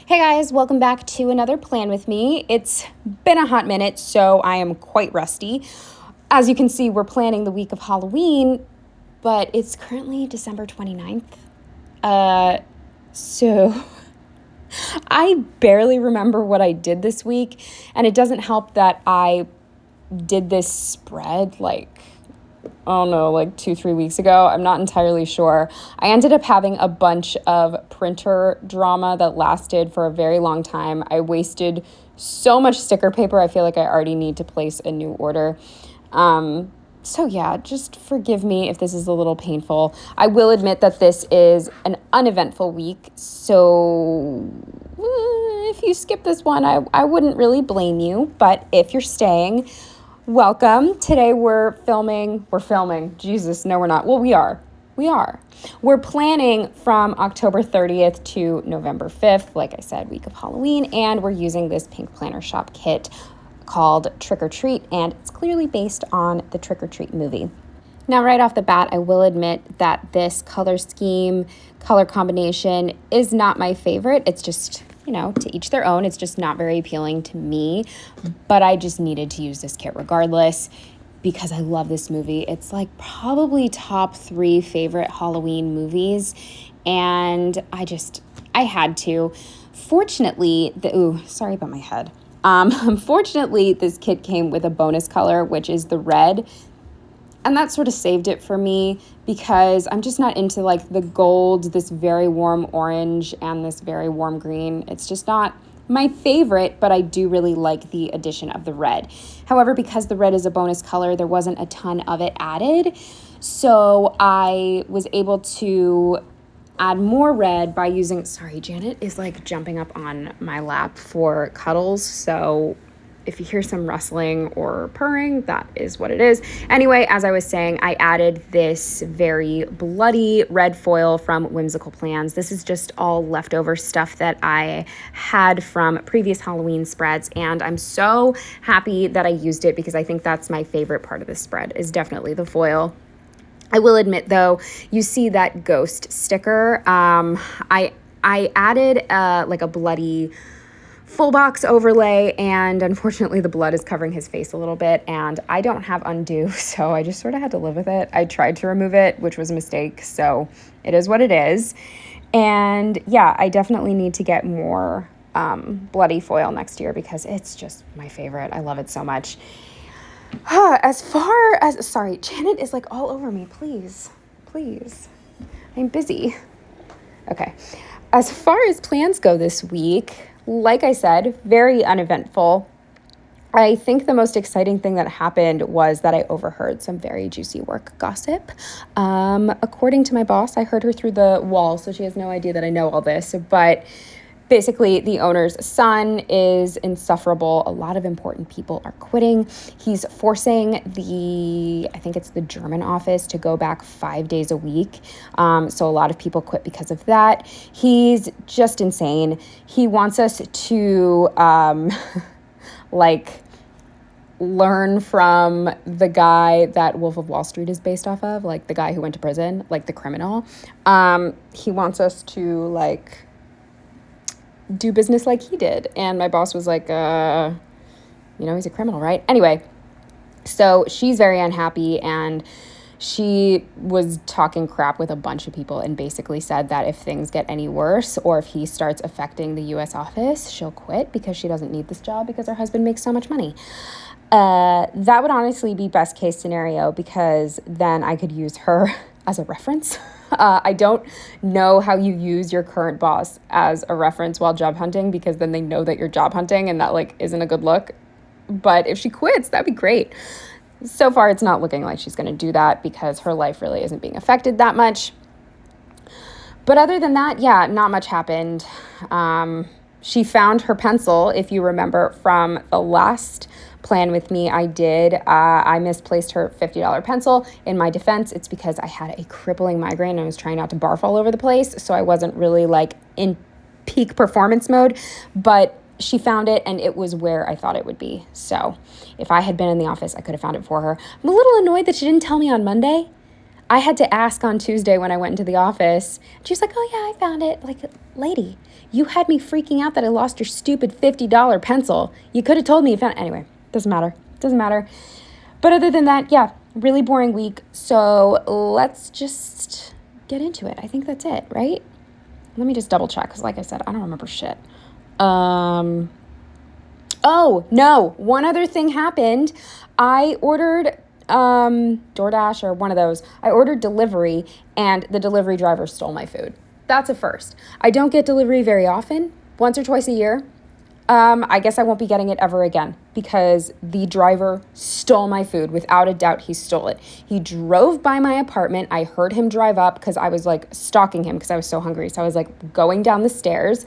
Hey guys, welcome back to another plan with me. It's been a hot minute, so I am quite rusty. As you can see, we're planning the week of Halloween, but it's currently December 29th. So I barely remember what I did this week, and it doesn't help that I did this spread like 2-3 weeks ago. I'm not entirely sure. I ended up having a bunch of printer drama that lasted for a very long time. I wasted so much sticker paper. I feel like I already need to place a new order. So yeah, just forgive me if this is a little painful. I will admit that this is an uneventful week, so if you skip this one, I wouldn't really blame you. But if you're staying, welcome. Today we're filming. Jesus, no, we're not. Well, we are. We're planning from October 30th to November 5th, like I said, week of Halloween, and we're using this PinkPlannerShop kit called Trick or Treat, and it's clearly based on the Trick or Treat movie. Now, right off the bat, I will admit that this color scheme, color combination is not my favorite. It's just, to each their own. It's just not very appealing to me, but I just needed to use this kit regardless because I love this movie. It's like probably top 3 favorite Halloween movies, and I had to. Fortunately, sorry about my head. Fortunately, this kit came with a bonus color, which is the red. And that sort of saved it for me because I'm just not into like the gold, this very warm orange, and this very warm green. It's just not my favorite, but I do really like the addition of the red. However, because the red is a bonus color, there wasn't a ton of it added. So I was able to add more red by using, sorry, Janet is like jumping up on my lap for cuddles. So if you hear some rustling or purring, that is what it is. Anyway, as I was saying, I added this very bloody red foil from Whimsical Plans. This is just all leftover stuff that I had from previous Halloween spreads, and I'm so happy that I used it because I think that's my favorite part of this spread is definitely the foil. I will admit, though, you see that ghost sticker. I added a bloody full box overlay, and unfortunately the blood is covering his face a little bit, and I don't have undo, so I just sort of had to live with it. I tried to remove it, which was a mistake, so it is what it is. And yeah, I definitely need to get more bloody foil next year because it's just my favorite. I love it so much. Sorry, Janet is like all over me. Please. I'm busy. Okay. As far as plans go this week, like I said, very uneventful. I think the most exciting thing that happened was that I overheard some very juicy work gossip. According to my boss, I heard her through the wall, so she has no idea that I know all this, but basically, the owner's son is insufferable. A lot of important people are quitting. He's forcing I think it's the German office to go back 5 days a week. So a lot of people quit because of that. He's just insane. He wants us to learn from the guy that Wolf of Wall Street is based off of, like the guy who went to prison, like the criminal. He wants us to do business like he did. And my boss was like, he's a criminal, right? Anyway, so she's very unhappy, and she was talking crap with a bunch of people and basically said that if things get any worse or if he starts affecting the U.S. office, she'll quit because she doesn't need this job because her husband makes so much money. That would honestly be best case scenario because then I could use her as a reference. I don't know how you use your current boss as a reference while job hunting because then they know that you're job hunting and that isn't a good look. But if she quits, that'd be great. So far, it's not looking like she's going to do that because her life really isn't being affected that much. But other than that, yeah, not much happened. She found her pencil, if you remember from the last plan with me I misplaced her $50 pencil. In my defense, it's because I had a crippling migraine and I was trying not to barf all over the place, so I wasn't really in peak performance mode, but she found it and it was where I thought it would be. So if I had been in the office, I could have found it for her. I'm a little annoyed that she didn't tell me on Monday. I had to ask on Tuesday when I went into the office. She was like, oh, yeah, I found it. Like, lady, you had me freaking out that I lost your stupid $50 pencil. You could have told me you found it. Anyway, doesn't matter. Doesn't matter. But other than that, yeah, really boring week. So let's just get into it. I think that's it, right? Let me just double check because, like I said, I don't remember shit. Oh, no. One other thing happened. I ordered DoorDash or one of those. I ordered delivery and the delivery driver stole my food. That's a first. I don't get delivery very often, once or twice a year. I guess I won't be getting it ever again because the driver stole my food. Without a doubt, he stole it. He drove by my apartment. I heard him drive up because I was like stalking him because I was so hungry. So I was like going down the stairs.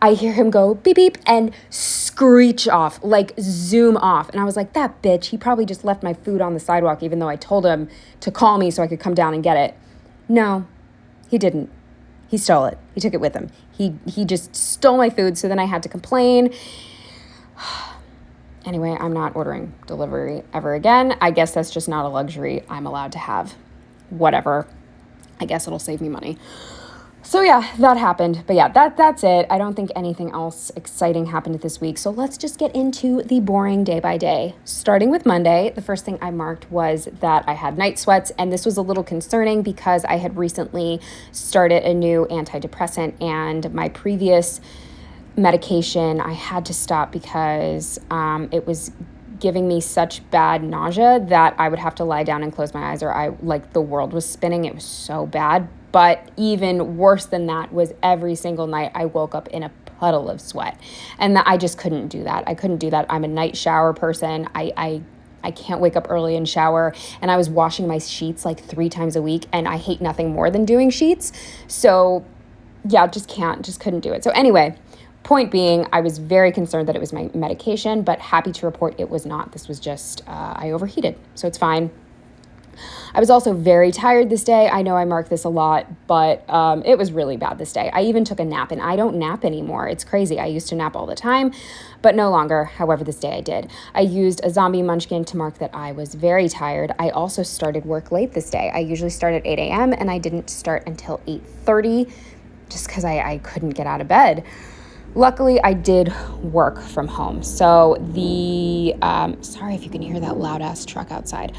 I hear him go beep, beep, and screech off, like zoom off. And I was like, that bitch, he probably just left my food on the sidewalk, even though I told him to call me so I could come down and get it. No, he didn't. He stole it. He took it with him. He just stole my food, so then I had to complain. Anyway, I'm not ordering delivery ever again. I guess that's just not a luxury I'm allowed to have. Whatever. I guess it'll save me money. So yeah, that happened. But yeah, that's it. I don't think anything else exciting happened this week. So let's just get into the boring day by day. Starting with Monday, the first thing I marked was that I had night sweats. And this was a little concerning because I had recently started a new antidepressant and my previous medication I had to stop because it was giving me such bad nausea that I would have to lie down and close my eyes or the world was spinning. It was so bad. But even worse than that was every single night I woke up in a puddle of sweat. And I just couldn't do that. I couldn't do that. I'm a night shower person. I can't wake up early and shower. And I was washing my sheets like 3 times a week. And I hate nothing more than doing sheets. So yeah, just couldn't do it. So anyway, point being, I was very concerned that it was my medication, but happy to report it was not. This was just, I overheated. So it's fine. I was also very tired this day. I know I mark this a lot, but it was really bad this day. I even took a nap, and I don't nap anymore. It's crazy. I used to nap all the time, but no longer. However, this day I did. I used a zombie munchkin to mark that I was very tired. I also started work late this day. I usually start at 8 a.m., and I didn't start until 8:30 just because I couldn't get out of bed. Luckily, I did work from home. So sorry if you can hear that loud-ass truck outside.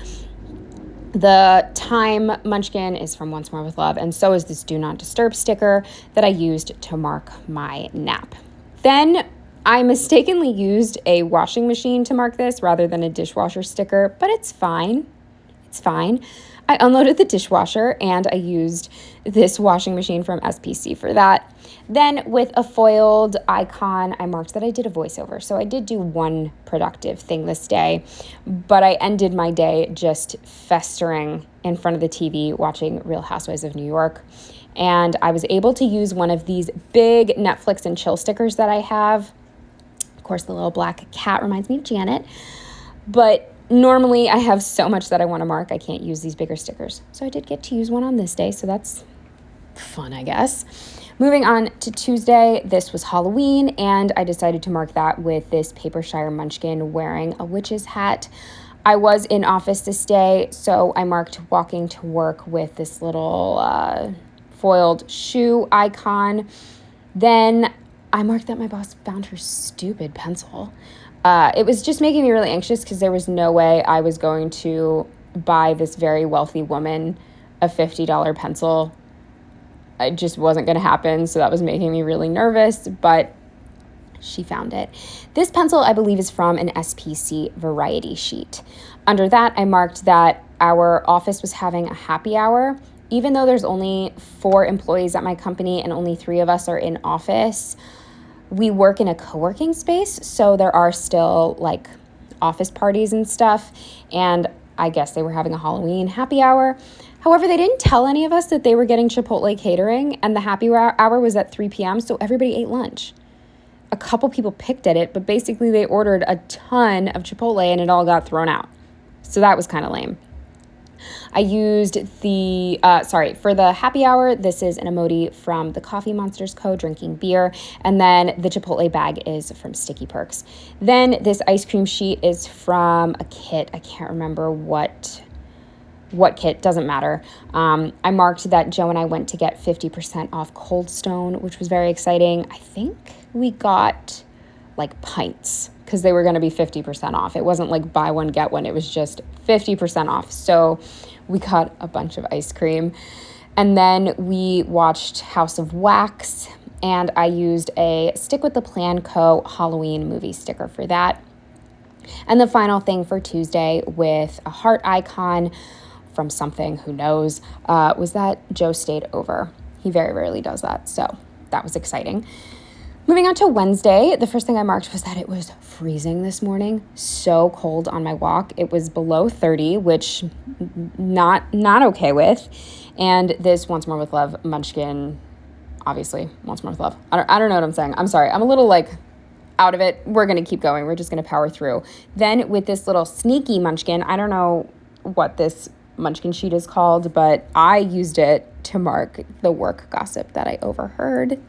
The time munchkin is from Once More with Love, and so is this Do Not Disturb sticker that I used to mark my nap. Then I mistakenly used a washing machine to mark this rather than a dishwasher sticker, but it's fine. It's fine. I unloaded the dishwasher and I used this washing machine from SPC for that. Then with a foiled icon, I marked that I did a voiceover. So I did do one productive thing this day, but I ended my day just festering in front of the TV watching Real Housewives of New York. And I was able to use one of these big Netflix and chill stickers that I have. Of course, the little black cat reminds me of Janet. But normally I have so much that I want to mark, I can't use these bigger stickers. So I did get to use one on this day, so that's fun, I guess. Moving on to Tuesday, this was Halloween, and I decided to mark that with this Papershire munchkin wearing a witch's hat. I was in office this day, so I marked walking to work with this little foiled shoe icon. Then I marked that my boss found her stupid pencil. It was just making me really anxious because there was no way I was going to buy this very wealthy woman a $50 pencil. It just wasn't going to happen, so that was making me really nervous, but she found it. This pencil, I believe, is from an SPC variety sheet. Under that, I marked that our office was having a happy hour. Even though there's only 4 employees at my company and only 3 of us are in office, we work in a co-working space, so there are still like office parties and stuff, and I guess they were having a Halloween happy hour. However, they didn't tell any of us that they were getting Chipotle catering, and the happy hour was at 3 p.m., so everybody ate lunch. A couple people picked at it, but basically they ordered a ton of Chipotle, and it all got thrown out. So that was kind of lame. I used for the happy hour, this is an emoji from the Coffee Monsters Co. drinking beer, and then the Chipotle bag is from Sticky Perks. Then this ice cream sheet is from a kit. I can't remember what what kit, doesn't matter. I marked that Joe and I went to get 50% off Cold Stone, which was very exciting. I think we got like pints because they were going to be 50% off. It wasn't like buy one, get one. It was just 50% off. So we got a bunch of ice cream. And then we watched House of Wax, and I used a Stick with the Plan Co. Halloween movie sticker for that. And the final thing for Tuesday with a heart icon from something, who knows, was that Joe stayed over. He very rarely does that, so that was exciting. Moving on to Wednesday, the first thing I marked was that it was freezing this morning. So cold on my walk. It was below 30, which not okay with. And this Once More with Love munchkin, obviously, Once More with Love. I don't know what I'm saying. I'm sorry. I'm a little like out of it. We're going to keep going. We're just going to power through. Then with this little sneaky munchkin, I don't know what this munchkin sheet is called, but I used it to mark the work gossip that I overheard.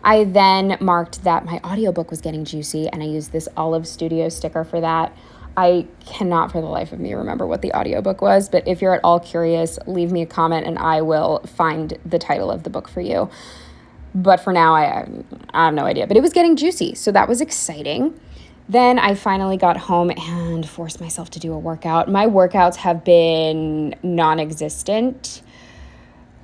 I then marked that my audiobook was getting juicy, and I used this Olive Studio sticker for that. I cannot for the life of me remember what the audiobook was, but if you're at all curious, leave me a comment and I will find the title of the book for you. But for now, I have no idea. But it was getting juicy, so that was exciting. Then I finally got home and forced myself to do a workout. My workouts have been non-existent.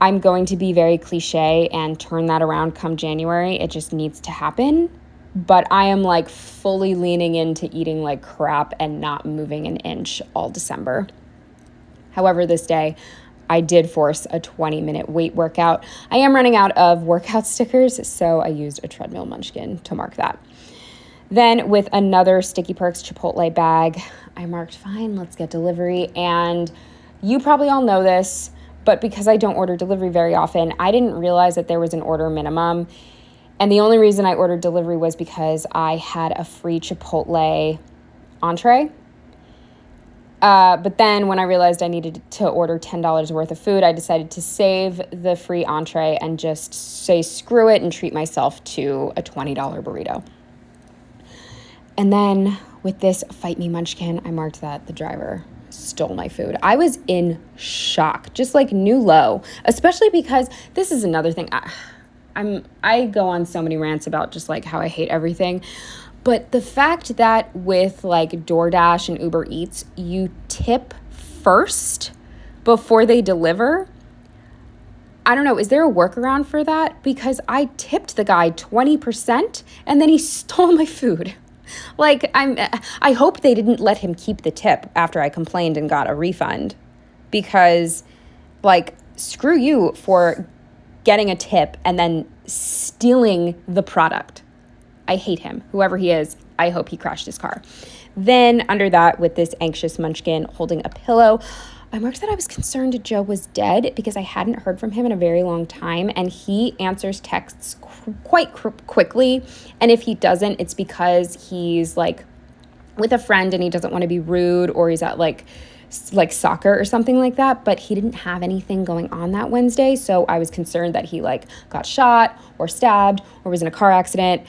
I'm going to be very cliche and turn that around come January. It just needs to happen. But I am like fully leaning into eating like crap and not moving an inch all December. However, this day I did force a 20-minute weight workout. I am running out of workout stickers, so I used a treadmill munchkin to mark that. Then with another Sticky Perks Chipotle bag, I marked fine, let's get delivery. And you probably all know this, but because I don't order delivery very often, I didn't realize that there was an order minimum. And the only reason I ordered delivery was because I had a free Chipotle entree. But then when I realized I needed to order $10 worth of food, I decided to save the free entree and just say screw it and treat myself to a $20 burrito. And then with this Fight Me Munchkin, I marked that the driver stole my food. I was in shock, just like new low, especially because this is another thing. I go on so many rants about just like how I hate everything. But the fact that with like DoorDash and Uber Eats, you tip first before they deliver, I don't know, is there a workaround for that? Because I tipped the guy 20% and then he stole my food. Like, I hope they didn't let him keep the tip after I complained and got a refund, because like, screw you for getting a tip and then stealing the product. I hate him. Whoever he is, I hope he crashed his car. Then under that, with this anxious munchkin holding a pillow, I marked that I was concerned Joe was dead because I hadn't heard from him in a very long time, and he answers texts quite quickly. And if he doesn't, it's because he's like with a friend and he doesn't want to be rude, or he's at like soccer or something like that. But he didn't have anything going on that Wednesday, so I was concerned that he like got shot or stabbed or was in a car accident.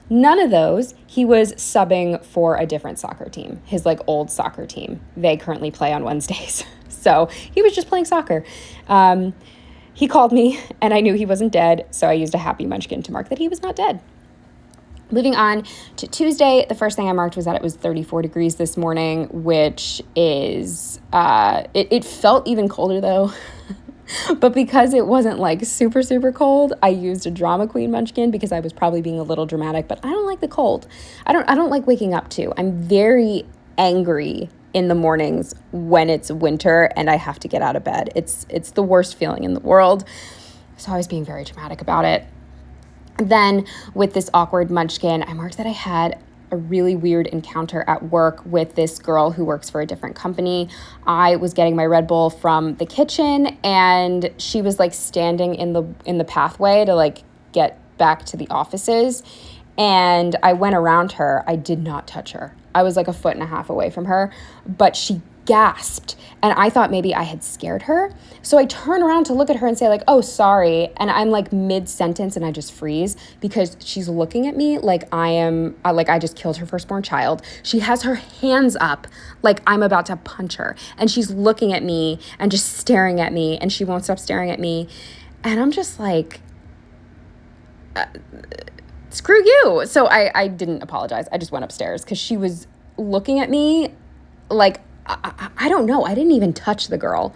None of those. He was subbing for a different soccer team, his like old soccer team. They currently play on Wednesdays. So he was just playing soccer. He called me and I knew he wasn't dead, so I used a happy munchkin to mark that he was not dead. Moving on to Tuesday, the first thing I marked was that it was 34 degrees this morning, which is, it felt even colder though. But because it wasn't like super, super cold, I used a Drama Queen munchkin because I was probably being a little dramatic, but I don't like the cold. I don't like waking up to. I'm very angry in the mornings when it's winter and I have to get out of bed. It's the worst feeling in the world. So I was being very dramatic about it. Then with this awkward munchkin, I marked that I had a really weird encounter at work with this girl who works for a different company. I was getting my Red Bull from the kitchen and she was like standing in the pathway to like get back to the offices. And I went around her. I did not touch her. I was like 1.5 feet away from her, but she gasped, and I thought maybe I had scared her. So I turn around to look at her and say like, oh, sorry. And I'm like mid-sentence and I just freeze because she's looking at me like I just killed her firstborn child. She has her hands up like I'm about to punch her. And she's looking at me and just staring at me, and she won't stop staring at me. And I'm just like, screw you. So I didn't apologize. I just went upstairs because she was looking at me like, I don't know. I didn't even touch the girl.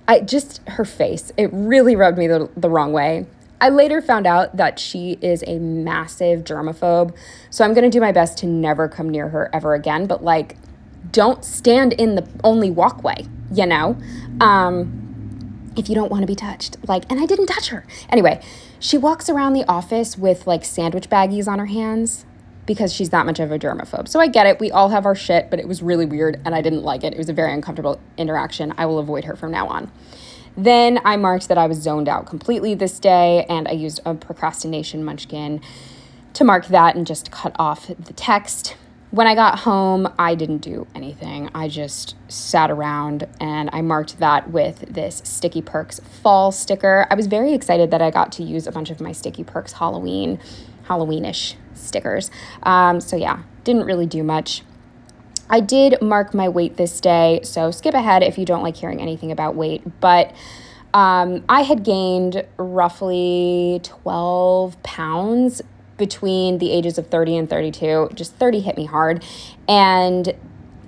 Her face, it really rubbed me the wrong way. I later found out that she is a massive germaphobe. So I'm going to do my best to never come near her ever again. But like, don't stand in the only walkway, you know? If you don't want to be touched. And I didn't touch her. Anyway, she walks around the office with like sandwich baggies on her hands because she's that much of a germaphobe. So I get it. We all have our shit, but it was really weird and I didn't like it. It was a very uncomfortable interaction. I will avoid her from now on. Then I marked that I was zoned out completely this day, and I used a procrastination munchkin to mark that and just cut off the text. When I got home, I didn't do anything. I just sat around and I marked that with this Sticky Perks fall sticker. I was very excited that I got to use a bunch of my Sticky Perks Halloweenish stickers. So yeah, didn't really do much. I did mark my weight this day, so skip ahead if you don't like hearing anything about weight. But I had gained roughly 12 pounds between the ages of 30 and 32. Just 30 hit me hard. And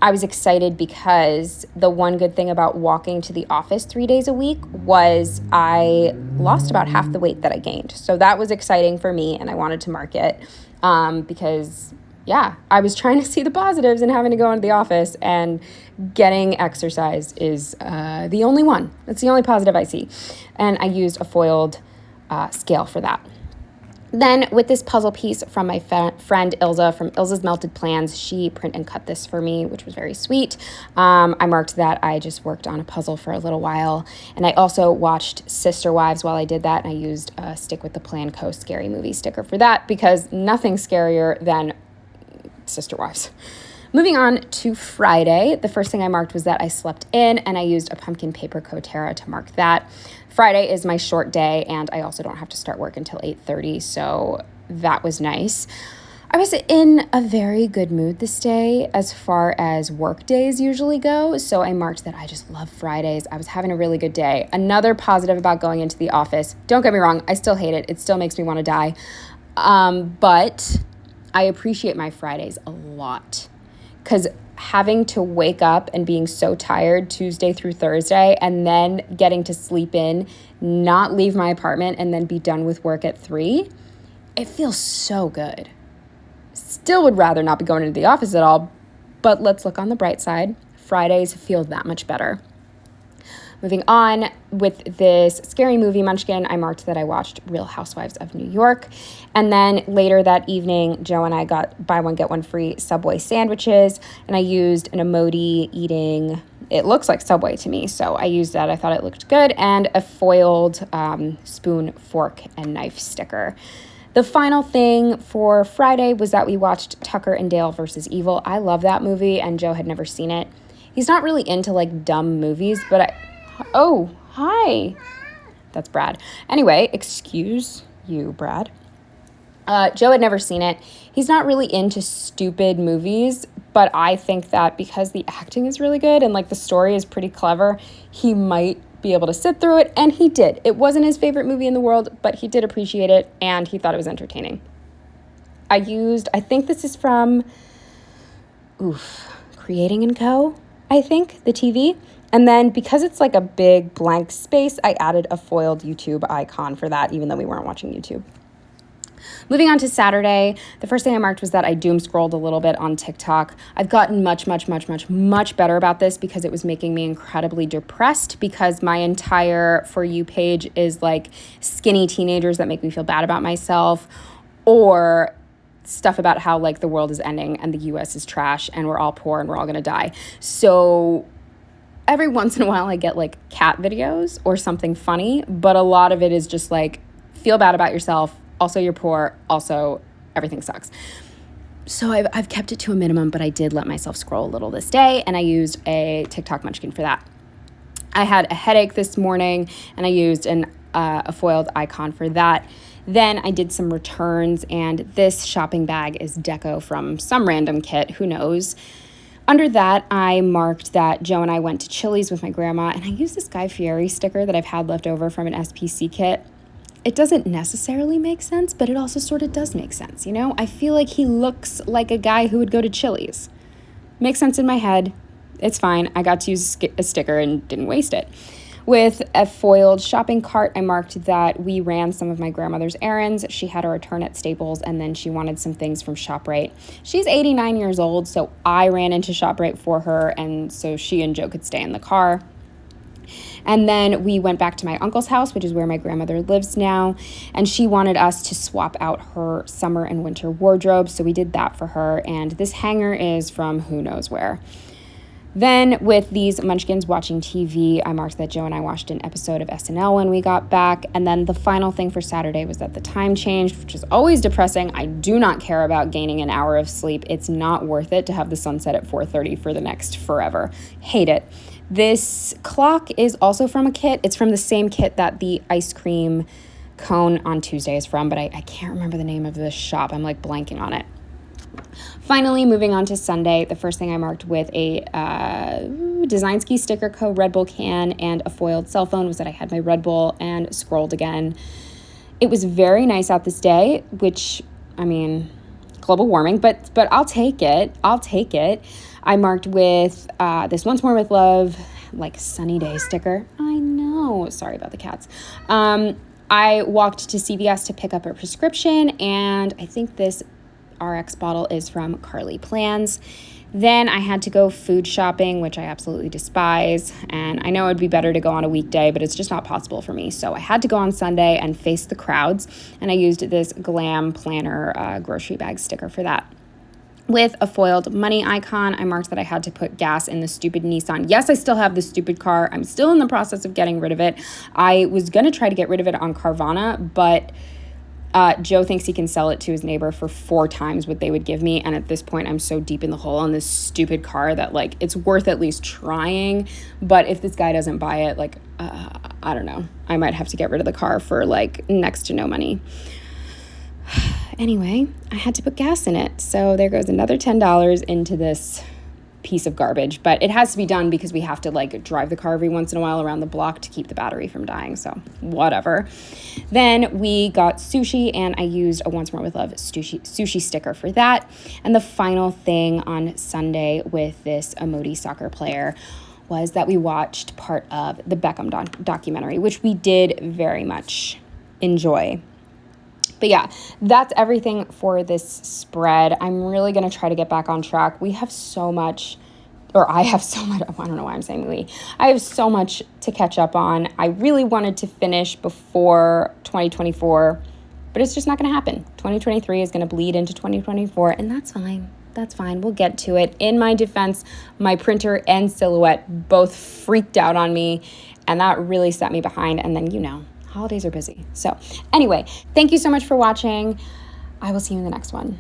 I was excited because the one good thing about walking to the office 3 days a week was I lost about half the weight that I gained. So that was exciting for me, and I wanted to mark it because, yeah, I was trying to see the positives in having to go into the office, and getting exercise is the only one. That's the only positive I see. And I used a foiled scale for that. Then with this puzzle piece from my friend Ilza from Ilza's Melted Plans, she print and cut this for me, which was very sweet. I marked that I just worked on a puzzle for a little while. And I also watched Sister Wives while I did that. And I used a Stick with the Plan Co. scary movie sticker for that because nothing scarier than Sister Wives. Moving on to Friday, the first thing I marked was that I slept in, and I used a pumpkin paper Coterra to mark that. Friday is my short day, and I also don't have to start work until 8:30, so that was nice. I was in a very good mood this day as far as work days usually go, so I marked that I just love Fridays. I was having a really good day. Another positive about going into the office, don't get me wrong, I still hate it. It still makes me want to die, but I appreciate my Fridays a lot. Because having to wake up and being so tired Tuesday through Thursday and then getting to sleep in, not leave my apartment, and then be done with work at 3, it feels so good. Still would rather not be going into the office at all, but let's look on the bright side. Fridays feel that much better. Moving on with this scary movie munchkin, I marked that I watched Real Housewives of New York. And then later that evening, Joe and I got buy one, get one free Subway sandwiches. And I used an emoji eating, it looks like Subway to me. So I used that. I thought it looked good. And a foiled spoon, fork, and knife sticker. The final thing for Friday was that we watched Tucker and Dale versus Evil. I love that movie, and Joe had never seen it. He's not really into like dumb movies, but oh, hi. That's Brad. Anyway, excuse you, Brad. Joe had never seen it. He's not really into stupid movies, but I think that because the acting is really good and like the story is pretty clever, he might be able to sit through it, and he did. It wasn't his favorite movie in the world, but he did appreciate it, and he thought it was entertaining. I think this is from, Creating & Co., I think, the TV. And then because it's like a big blank space, I added a foiled YouTube icon for that, even though we weren't watching YouTube. Moving on to Saturday, the first thing I marked was that I doom scrolled a little bit on TikTok. I've gotten much better about this because it was making me incredibly depressed because my entire For You page is like skinny teenagers that make me feel bad about myself, or stuff about how like the world is ending and the US is trash and we're all poor and we're all gonna die. So every once in a while I get like cat videos or something funny, but a lot of it is just like, feel bad about yourself. Also, you're poor. Also, everything sucks. So I've kept it to a minimum, but I did let myself scroll a little this day, and I used a TikTok munchkin for that. I had a headache this morning, and I used a foiled icon for that. Then I did some returns, and this shopping bag is deco from some random kit, who knows. Under that, I marked that Joe and I went to Chili's with my grandma, and I used this Guy Fieri sticker that I've had left over from an SPC kit. It doesn't necessarily make sense, but it also sort of does make sense, you know? I feel like he looks like a guy who would go to Chili's. Makes sense in my head. It's fine. I got to use a sticker and didn't waste it. With a foiled shopping cart, I marked that we ran some of my grandmother's errands. She had a return at Staples, and then she wanted some things from ShopRite. She's 89 years old, so I ran into ShopRite for her, and so she and Joe could stay in the car. And then we went back to my uncle's house, which is where my grandmother lives now, and she wanted us to swap out her summer and winter wardrobe, so we did that for her, and this hanger is from who knows where. Then with these munchkins watching TV, I marked that Joe and I watched an episode of SNL when we got back. And then the final thing for Saturday was that the time changed, which is always depressing. I do not care about gaining an hour of sleep. It's not worth it to have the sun set at 4:30 for the next forever. Hate it. This clock is also from a kit. It's from the same kit that the ice cream cone on Tuesday is from, but I can't remember the name of this shop. I'm like blanking on it. Finally, moving on to Sunday, the first thing I marked with a Design Ski Sticker Co. Red Bull can and a foiled cell phone was that I had my Red Bull, and scrolled again. It was very nice out this day, which, I mean, global warming, but I'll take it. I marked with this Once More with Love, like sunny day sticker. I know. Sorry about the cats. I walked to CVS to pick up a prescription, and I think this RX bottle is from Carly Plans. Then I had to go food shopping, which I absolutely despise, and I know it'd be better to go on a weekday, but it's just not possible for me. So I had to go on Sunday and face the crowds, and I used this Glam Planner grocery bag sticker for that. With a foiled money icon, I marked that I had to put gas in the stupid Nissan. Yes, I still have the stupid car. I'm still in the process of getting rid of it. I was going to try to get rid of it on Carvana, but Joe thinks he can sell it to his neighbor for 4 times what they would give me. And at this point, I'm so deep in the hole on this stupid car that, like, it's worth at least trying. But if this guy doesn't buy it, like, I don't know. I might have to get rid of the car for, like, next to no money. Anyway, I had to put gas in it. So there goes another $10 into this piece of garbage, but it has to be done because we have to like drive the car every once in a while around the block to keep the battery from dying, so whatever. Then we got sushi, and I used a Once More with Love sushi sticker for that. And the final thing on Sunday with this Emoti soccer player was that we watched part of the Beckham documentary, which we did very much enjoy. But yeah, that's everything for this spread. I'm really going to try to get back on track. We have so much, or I have so much, I don't know why I'm saying we. I have so much to catch up on. I really wanted to finish before 2024, but it's just not going to happen. 2023 is going to bleed into 2024, and that's fine. That's fine. We'll get to it. In my defense, my printer and Silhouette both freaked out on me, and that really set me behind. And then, you know, holidays are busy. So anyway, thank you so much for watching. I will see you in the next one.